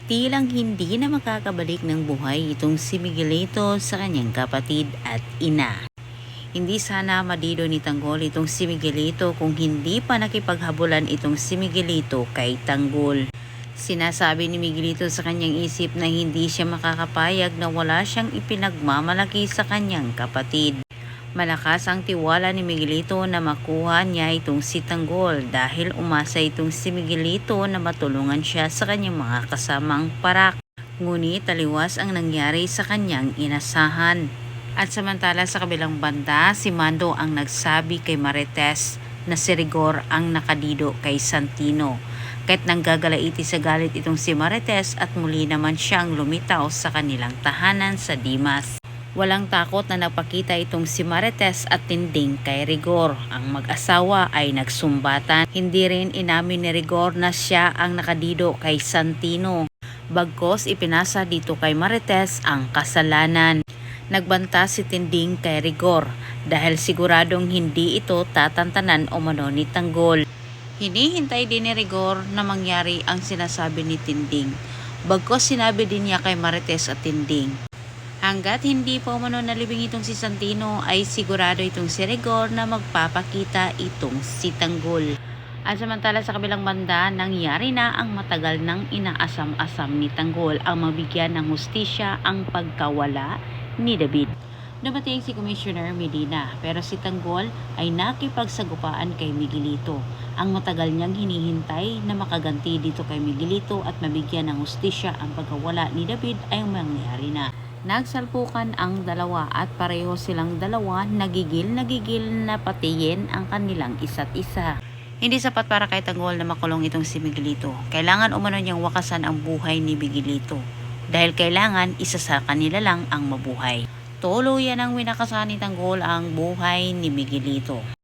Tilang hindi na makakabalik ng buhay itong si Miguelito sa kanyang kapatid at ina. Hindi sana madido ni Tanggol itong si Miguelito kung hindi pa nakipaghabulan itong si Miguelito kay Tanggol. Sinasabi ni Miguelito sa kanyang isip na hindi siya makakapayag na wala siyang ipinagmamalaki sa kanyang kapatid. Malakas ang tiwala ni Miguelito na makuha niya itong si Tanggol dahil umasa itong si Miguelito na matulungan siya sa kanyang mga kasamang parak. Ngunit taliwas ang nangyari sa kanyang inasahan. At samantala sa kabilang banda, si Mando ang nagsabi kay Marites na si Rigor ang nakadido kay Santino. Kahit nanggagalaiti sa galit itong si Marites at muli naman siyang lumitaw sa kanilang tahanan sa Dimas. Walang takot na napakita itong si Marites at Tinding kay Rigor. Ang mag-asawa ay nagsumbatan. Hindi rin inamin ni Rigor na siya ang nakadido kay Santino. Bagkos ipinasa dito kay Marites ang kasalanan. Nagbanta si Tinding kay Rigor dahil siguradong hindi ito tatantanan o mano ni Tanggol. Hinihintay din ni Rigor na mangyari ang sinasabi ni Tinding. Bagkos sinabi din niya kay Marites at Tinding. Hanggat hindi pa umano nalibing itong si Santino ay sigurado itong si Rigor na magpapakita itong si Tanggol. At samantala sa kabilang banda, nangyari na ang matagal nang inaasam-asam ni Tanggol ang mabigyan ng hustisya ang pagkawala ni David. Dumating si Commissioner Medina pero si Tanggol ay nakipagsagupaan kay Miguelito. Ang matagal niyang hinihintay na makaganti dito kay Miguelito at mabigyan ng hustisya ang pagkawala ni David ay mangyari na. Nagsalpukan ang dalawa at pareho silang dalawa nagigil na patiyin ang kanilang isa't isa. Hindi sapat para kay Tanggol na makulong itong si Miguelito. Kailangan umano niyang wakasan ang buhay ni Miguelito. Dahil kailangan isa sa kanila lang ang mabuhay. Tuluyan ang winakasan ni Tanggol ang buhay ni Miguelito.